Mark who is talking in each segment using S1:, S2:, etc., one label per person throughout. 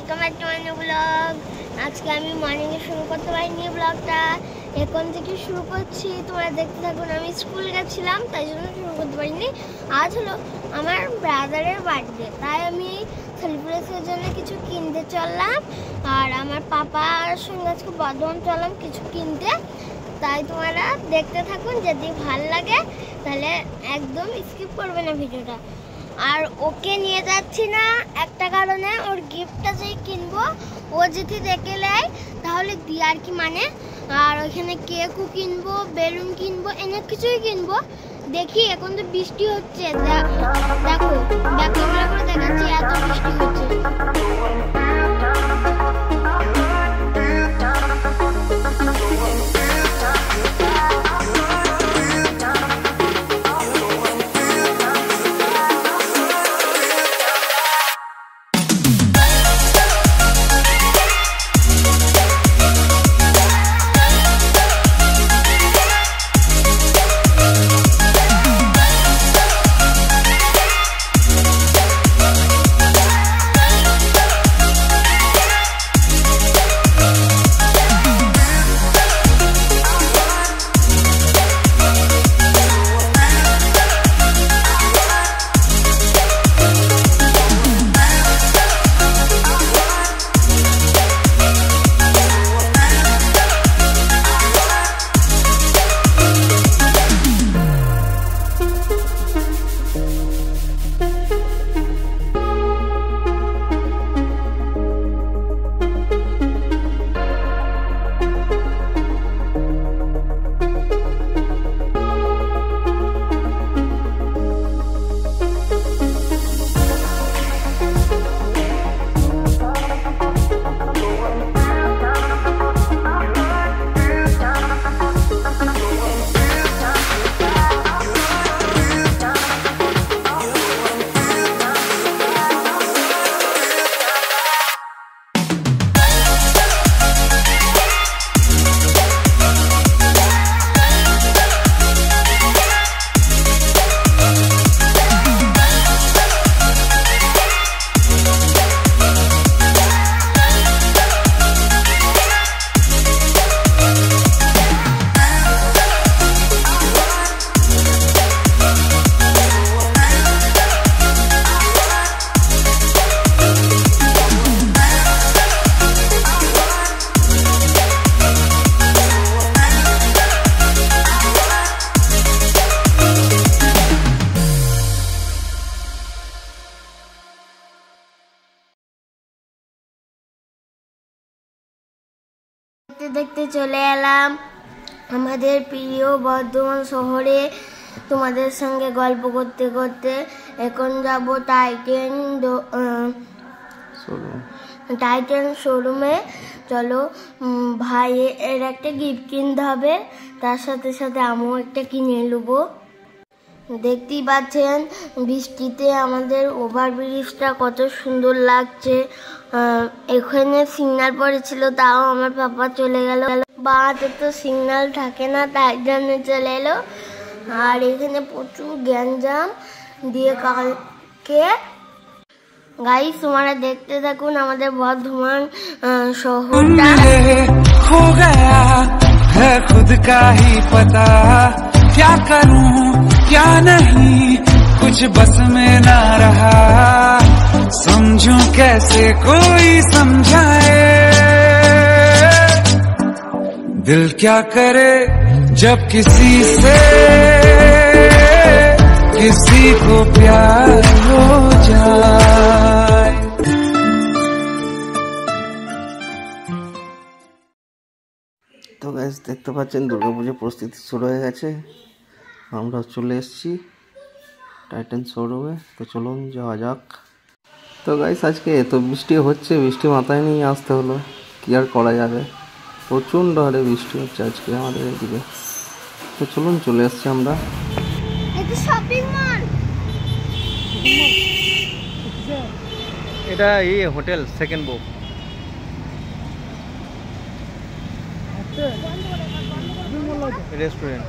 S1: Welcome back to my new blog. আজকে আমি মর্নিংয়ে শুরু করতে পারিনি ব্লগটা, এখন থেকে শুরু করছি। তোমরা দেখতে থাকুন। আমি স্কুল গেছিলাম, তাই জন্য শুরু করতে পারিনি। আজ হলো আমার ব্রাদারের বার্থডে, তাই আমি সেলিব্রেশনের জন্য কিছু কিনতে চললাম। আর আমার পাপার সঙ্গে আজকে বর্ধমান চললাম কিছু কিনতে, তাই তোমরা দেখতে থাকুন। যদি ভালো লাগে তাহলে একদম স্কিপ করবে না ভিডিওটা। আর ওকে নিয়ে যাচ্ছি না একটা কারণে, ওর গিফটটা যেই কিনবো ও যদি দেখে নেয় তাহলে দিয়ার কি মানে। আর ওইখানে কেকও কিনবো, বেলুন কিনবো, অনেক কিছুই কিনবো। দেখি এখন তো বৃষ্টি হচ্ছে, দেখো ব্যাক ক্যামেরা করে দেখাচ্ছি, এত বৃষ্টি হচ্ছে। দেখতে চলে এলাম আমাদের প্রিয় বর্ধমান শহরে। তোমাদের সঙ্গে গল্প করতে করতে এখন যাব টাইটান শোরুমে। চলো, ভাইয়ের একটা গিফট কিনতে হবে, তার সাথে সাথে আমিও একটা কিনে নেবো। দেখতেই পাচ্ছেন বৃষ্টিতে আমাদের ওভারব্রিজটা কত সুন্দর লাগছে। এখানে সিগন্যাল পড়েছিল, তাও আমার পাপা চলে গেল। বাসে তো সিগন্যাল থাকে না, তাই জন্য চলে এলো। আর এখানে প্রচুর গ্যাঞ্জাম দিয়ে কালকে গাইস তোমরা দেখতে থাকুন আমাদের বর্ধমান শহরটা।
S2: हो गया है खुद का ही पता, क्या करूं क्या नहीं कुछ बस में ना रहा, समझूं कैसे कोई समझाए, दिल क्या करे जब किसी से किसी को प्यार हो जाए।
S3: তো গাইস দেখতে পাচ্ছেন দুর্গাপুজোর প্রস্তুতি শুরু হয়ে গেছে। আমরা চলে এসেছি টাইটান শোরুমে, তো চলুন যাওয়া যাক। তো গাইস আজকে এত বৃষ্টি হচ্ছে, বৃষ্টি মাথায় নিয়ে আসতে হলো, কি আর করা যাবে। প্রচণ্ড হারে বৃষ্টি হচ্ছে আজকে আমাদের এদিকে। তো চলুন চলে এসেছি আমরা।
S4: এটা এই হোটেল সেকেন্ড বো রেস্টুরেন্ট।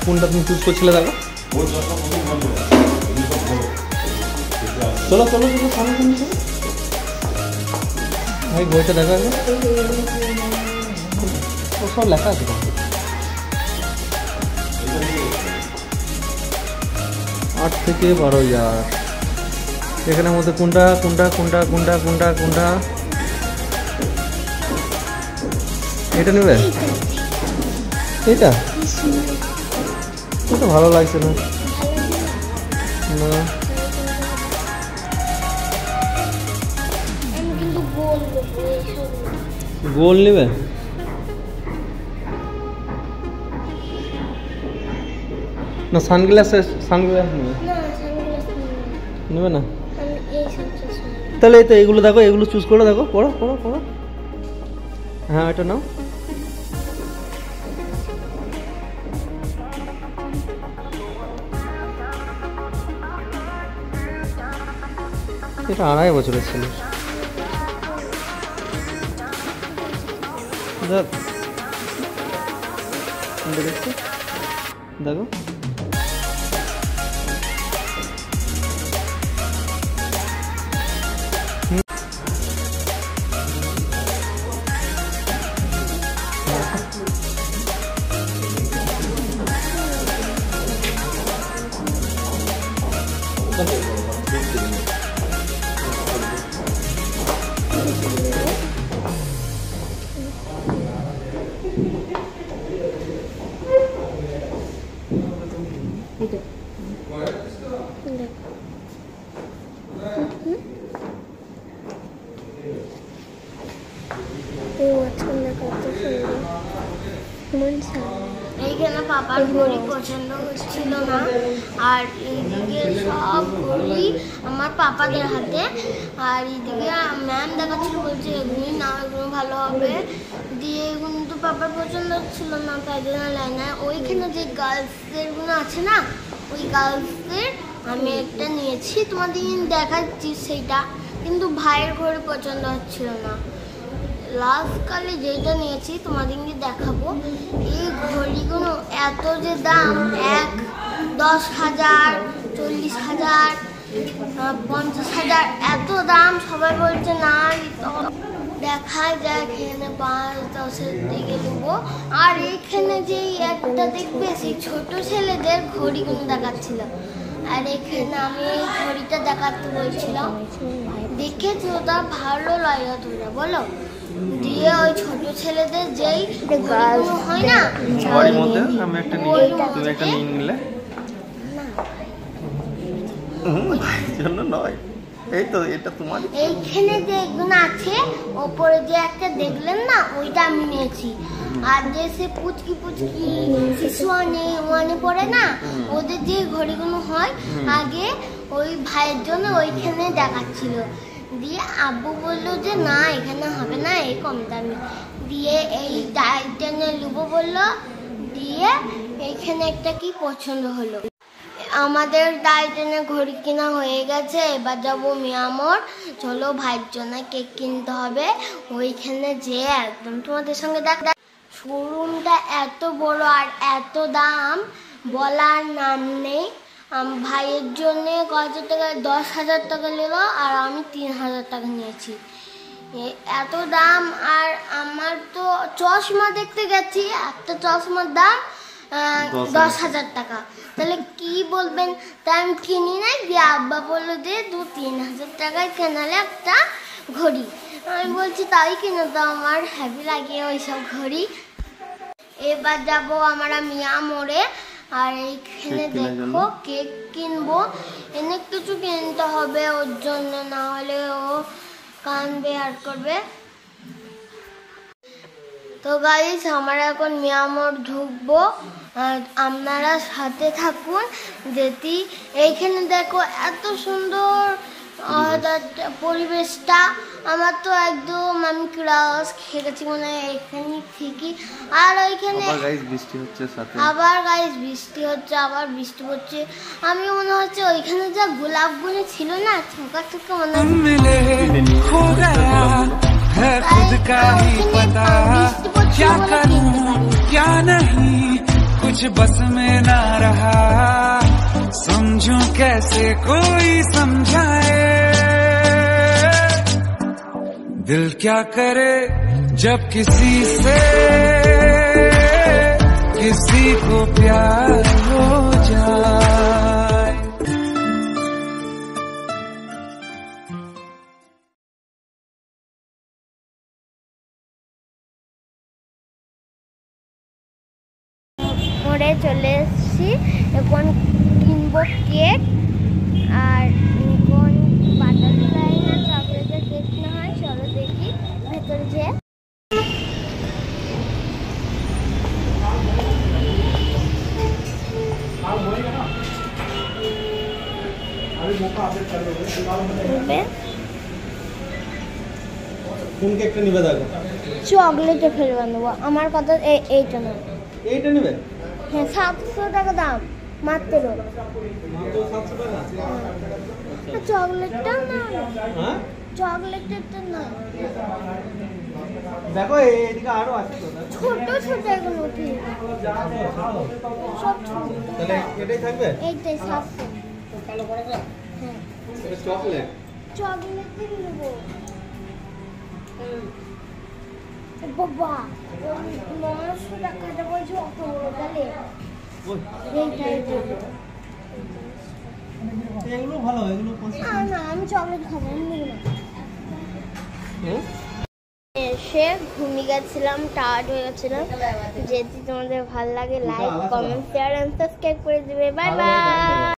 S3: কোনটা তুমি চুজ করছিলে দেখো। চলো চলো চলো সামনে সামনে চলো ভাই, বইটা দেখা আছে, সব লেখা আছে। 8 থেকে 12,000 এখানের মধ্যে কোনটা কোনটা কোনটা কোনটা কোনটা কোনটা এটা নেবে? এটা এটা ভালো লাগছে না। গোল নেবে? না সানগ্লাস সানগ্লাস নেবে? নেবে না? তাহলে এই তো এইগুলো দেখো, এগুলো চুজ করে দেখো, পড়ো পড়ো পড়ো। হ্যাঁ এটা নাও। এটা 2.5 বছরের ছিল। দেখো দেখো
S1: এইখানে পাপার ঘড়ি পছন্দ হচ্ছিল না, আর এইদিকে সব ঘড়ি আমার পাপাদের হাতে, আর এইদিকে ম্যাম দেখাচ্ছিল, বলছে এগুলি না, এগুলো ভালো হবে, দিয়ে এগুলো তো পাপার পছন্দ হচ্ছিল না, তাই জন্য নেয় না। ওইখানে যে গার্লসদেরগুলো আছে না, ওই গার্লসদের আমি একটা নিয়েছি, তোমাদের দেখাচ্ছি সেইটা, কিন্তু ভাইয়ের ঘড়ি পছন্দ হচ্ছিল না। লাস্ট কালে যেটা নিয়েছি তোমাদেরকে দেখাবো। এই ঘড়িগুলো এত যে দাম, 10,000, 40,000, 50,000 এত দাম, সবাই বলছে না দেখা যায় এখানে 5-10-এর দিকে দেবো। আর এইখানে যে একটা দেখবে সেই ছোট ছেলেদের ঘড়িগুলো দেখাচ্ছিল, আর এখানে আমি এই ঘড়িটা দেখাতে বলছিলাম, দেখেছি ওটা ভালো লাগে তোমরা বলো। দিয়ে ওই ছোট ছেলেদের যেই ঘড়িগুলো হয় না,
S3: ঘড়ির মধ্যে আমি একটা নিয়ে, তুমি একটা নিয়ে নিলে জন্য নয়, এই তো এটা তোমার।
S1: এইখানে যে এগুলো আছে ওপরে যে একটা দেখলেন না, ওইটা আমি নিয়েছি। আর যে সে পুচকি পুচকি শিশু ওয়ানে পড়ে না, ওদের যে ঘড়িগুলো হয় আগে, ওই ভাইয়ের জন্য ওইখানে দেখাচ্ছিল। দিয়ে আব্বু বললো যে না এখানে হবে না, এই কম দামি, দিয়ে এই টাইটানের লুবো বললো, দিয়ে এইখানে একটা কি পছন্দ হলো। আমাদের টাইটানের ঘড়ি কেনা হয়ে গেছে, এবার যাবো মিয়ামর। চলো ভাইয়ের জন্য কেক কিনতে হবে, ওইখানে যে একদম তোমাদের সঙ্গে দেখ। শোরুমটা এত বড় আর এত দাম, বলার নাম নেই। ভাইয়ের জন্যে কত টাকা, 10,000 টাকা নিল, আর আমি 3,000 টাকা নিয়েছি। এত দাম। আর আমার তো চশমা দেখতে গেছি, একটা চশমার দাম 10,000 টাকা। তাহলে কি বলবেন, তাই আমি কিনি নাই। দিয়ে আব্বা বললো যে 2-3,000 টাকায় কেনালে একটা ঘড়ি। আমি বলছি তাই কিনে তো, আমার হ্যাপি লাগে ওইসব ঘড়ি। এবার যাবো আমরা মিয়ামরে, আর এইখানে দেখো কেক কিনবো, অনেক কিছু কিনতে হবে ওর জন্য, না হলে ও কানবে আর করবে। তো গাইস আমরা এখন মিয়ামর ঢুকবো, আর আপনারা সাথে থাকুন। যেটি এইখানে দেখো এত সুন্দর পরিবেশটা, আমার তো একদম আমি ক্রাশ খেয়ে গেছি মনে হয় এখানে ঠিকই। আর ওইখানে আবার গাইস বৃষ্টি হচ্ছে, আবার বৃষ্টি পড়ছে। আমি মনে হচ্ছে ওইখানে যা গোলাপগুলো ছিল না, ছোকা ছোকা মনে হচ্ছে।
S2: कुछ बस में ना रहा, समझूं कैसे कोई समझाए। दिल क्या करे जब किसी से किसी को प्यार हो जाए।
S1: মোড়ে চলে এসেছি, এখন কিনবো কেক। আর এখন বাটারফ্লাই না চকলেটের কেক না হয়, চলো দেখি ভেতরে যে।
S3: কোন কেকটা নিবে দেখো?
S1: চকলেটে ফেলবে নেবো, আমার কথা এইটা না।
S3: এইটা নিবে?
S1: হ্যাঁ, 700 টাকা দাম মাত্র। চকলেটটা না, চকলেটেরটা না।
S3: দেখো এইদিকে আরো আছে তো,
S1: ছোট ছোট এগুলো কি সব ছোট।
S3: তাহলে এটাই থাকবে?
S1: এইটাই 700। হ্যাঁ,
S3: এটা চকলেট।
S1: চকলেট নেবো বাবা। 900 টাকাটা বলছো অত বড় তাহলে
S3: এগুলো ভালো, এগুলো
S1: না না, আমি চকলেট খাবো, আমি নেবো না। এসে ঘুমিয়ে গেছিলাম, টায়ার্ড হয়ে গেছিলাম। যদি তোমাদের ভালো লাগে like, comment, share and subscribe করে দিবে। Bye by.